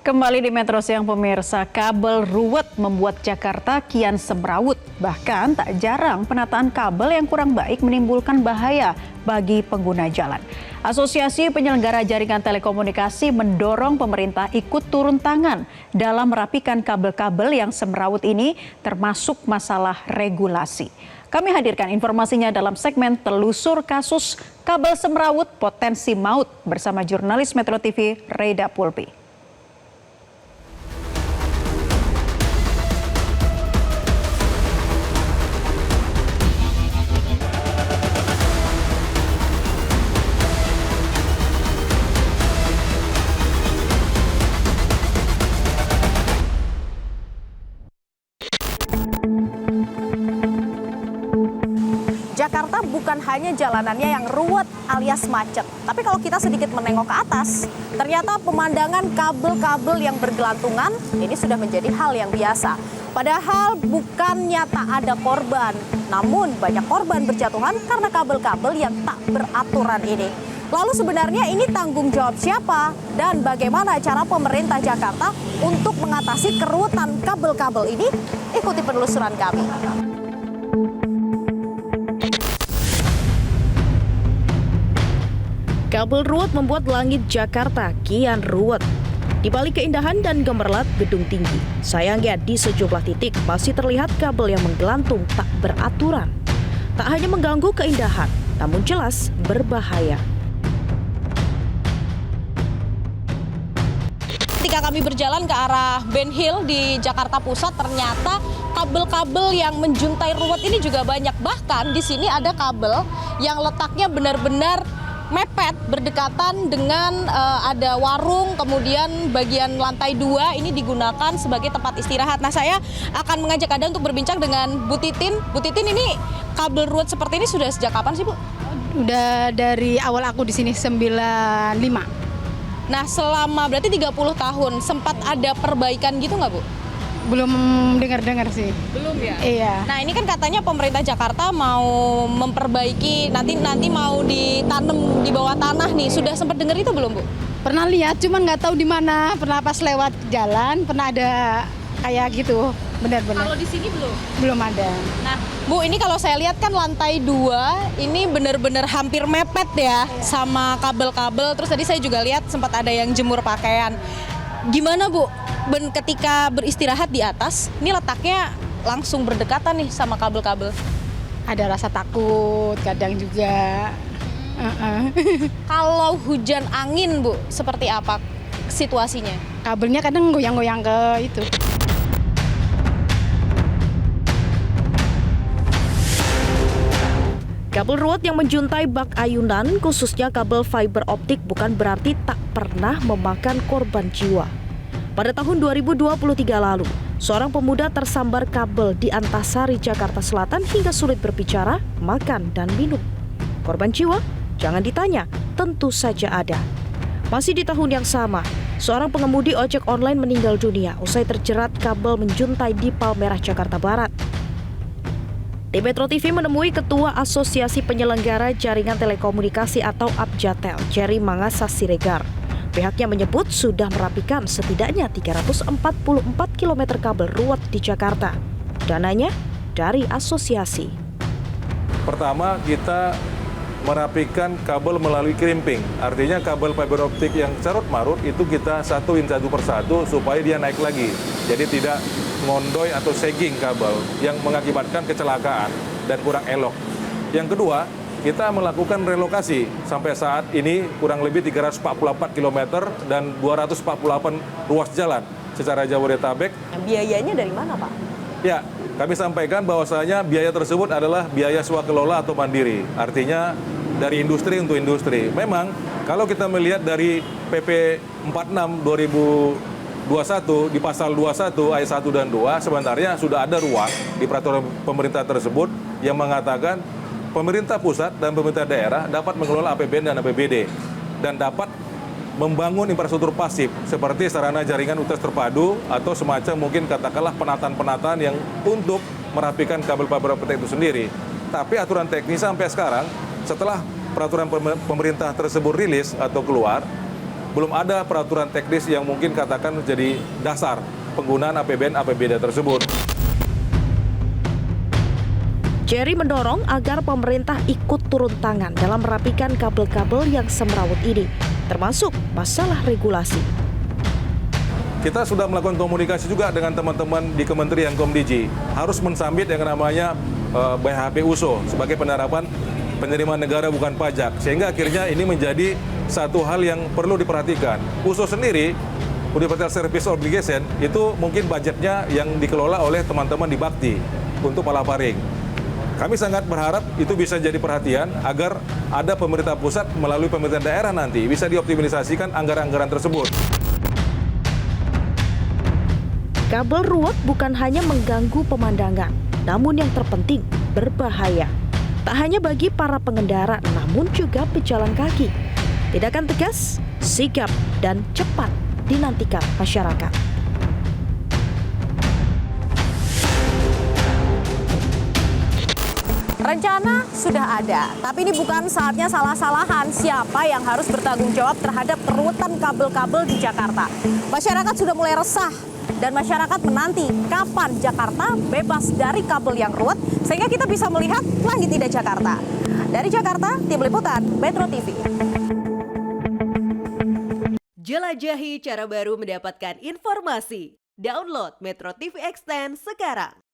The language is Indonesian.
Kembali di Metro Siang pemirsa, kabel ruwet membuat Jakarta kian semrawut. Bahkan tak jarang penataan kabel yang kurang baik menimbulkan bahaya bagi pengguna jalan. Asosiasi Penyelenggara Jaringan Telekomunikasi mendorong pemerintah ikut turun tangan dalam merapikan kabel-kabel yang semrawut ini, termasuk masalah regulasi. Kami hadirkan informasinya dalam segmen Telusur Kasus Kabel Semrawut Potensi Maut bersama jurnalis Metro TV Reda Pulpi. Jakarta bukan hanya jalanannya yang ruwet alias macet, tapi kalau kita sedikit menengok ke atas, ternyata pemandangan kabel-kabel yang bergelantungan ini sudah menjadi hal yang biasa. Padahal bukannya tak ada korban, namun banyak korban berjatuhan karena kabel-kabel yang tak beraturan ini. Lalu sebenarnya ini tanggung jawab siapa dan bagaimana cara pemerintah Jakarta untuk mengatasi keruwetan kabel-kabel ini? Ikuti penelusuran kami. Kabel ruwet membuat langit Jakarta kian ruwet. Di balik keindahan dan gemerlap gedung tinggi, sayangnya di sejumlah titik masih terlihat kabel yang menggelantung tak beraturan. Tak hanya mengganggu keindahan, namun jelas berbahaya. Ketika kami berjalan ke arah Ben Hill di Jakarta Pusat, ternyata kabel-kabel yang menjuntai ruwet ini juga banyak. Bahkan di sini ada kabel yang letaknya benar-benar mepet berdekatan dengan ada warung, kemudian bagian lantai 2 ini digunakan sebagai tempat istirahat. Nah, saya akan mengajak Anda untuk berbincang dengan Bu Titin. Bu Titin, ini kabel ruwet seperti ini sudah sejak kapan sih, Bu? Udah dari awal aku di sini 95. Nah, selama berarti 30 tahun sempat ada perbaikan gitu nggak, Bu? Belum dengar-dengar sih. Belum ya? Iya. Nah, ini kan katanya pemerintah Jakarta mau memperbaiki, nanti mau ditanam di bawah tanah nih. Sudah sempat dengar itu belum, Bu? Pernah lihat, cuman nggak tahu di mana. Pernah pas lewat jalan, pernah ada kayak gitu. Benar-benar. Kalau di sini belum? Belum ada. Nah, Bu, ini kalau saya lihat kan lantai 2 ini benar-benar hampir mepet ya sama kabel-kabel. Terus tadi saya juga lihat sempat ada yang jemur pakaian. Gimana, Bu? Ketika beristirahat di atas, ini letaknya langsung berdekatan nih sama kabel-kabel. Ada rasa takut, kadang juga. Kalau hujan angin, Bu, seperti apa situasinya? Kabelnya kadang goyang-goyang ke itu. Kabel ruwet yang menjuntai bak ayunan, khususnya kabel fiber optik, bukan berarti tak pernah memakan korban jiwa. Pada tahun 2023 lalu, seorang pemuda tersambar kabel di Antasari, Jakarta Selatan hingga sulit berbicara, makan, dan minum. Korban jiwa? Jangan ditanya, tentu saja ada. Masih di tahun yang sama, seorang pengemudi ojek online meninggal dunia usai terjerat kabel menjuntai di Palmerah, Jakarta Barat. Tim Metro TV menemui Ketua Asosiasi Penyelenggara Jaringan Telekomunikasi atau APJATEL, Jerry Mangasa Siregar. Pihaknya menyebut sudah merapikan setidaknya 344 km kabel ruwet di Jakarta. Dananya dari asosiasi. Pertama, kita merapikan kabel melalui crimping. Artinya kabel fiber optik yang carut-marut itu kita satuin satu persatu supaya dia naik lagi. Jadi tidak ngondoy atau sagging kabel yang mengakibatkan kecelakaan dan kurang elok. Yang kedua, kita melakukan relokasi. Sampai saat ini kurang lebih 344 km dan 248 ruas jalan secara Jabodetabek. Biayanya dari mana, Pak? Ya, kami sampaikan bahwasanya biaya tersebut adalah biaya swakelola atau mandiri. Artinya dari industri untuk industri. Memang kalau kita melihat dari PP 46 2021 di pasal 21 ayat 1 dan 2 sebenarnya sudah ada ruang di peraturan pemerintah tersebut yang mengatakan pemerintah pusat dan pemerintah daerah dapat mengelola APBN dan APBD dan dapat membangun infrastruktur pasif seperti sarana jaringan UTS terpadu atau semacam mungkin katakanlah penataan-penataan yang untuk merapikan kabel fiber optik itu sendiri. Tapi aturan teknis sampai sekarang setelah peraturan pemerintah tersebut rilis atau keluar, belum ada peraturan teknis yang mungkin katakan menjadi dasar penggunaan APBN tersebut. Jerry mendorong agar pemerintah ikut turun tangan dalam merapikan kabel-kabel yang semrawut ini, termasuk masalah regulasi. Kita sudah melakukan komunikasi juga dengan teman-teman di Kementerian Komdiji, harus mensambit yang namanya BHP USO sebagai penerapan penerimaan negara bukan pajak, sehingga akhirnya ini menjadi satu hal yang perlu diperhatikan. USO sendiri, Universal Service Obligation, itu mungkin budgetnya yang dikelola oleh teman-teman di Bakti untuk Palaparing. Kami sangat berharap itu bisa jadi perhatian agar ada pemerintah pusat melalui pemerintah daerah nanti bisa dioptimalisasikan anggaran-anggaran tersebut. Kabel ruwet bukan hanya mengganggu pemandangan, namun yang terpenting berbahaya. Tak hanya bagi para pengendara, namun juga pejalan kaki. Tindakan tegas, sigap, dan cepat dinantikan masyarakat. Rencana sudah ada, tapi ini bukan saatnya salah-salahan siapa yang harus bertanggung jawab terhadap keruwetan kabel-kabel di Jakarta. Masyarakat sudah mulai resah dan masyarakat menanti kapan Jakarta bebas dari kabel yang ruwet sehingga kita bisa melihat langit indah Jakarta. Dari Jakarta, tim liputan Metro TV. Jelajahi cara baru mendapatkan informasi. Download Metro TV Extend sekarang.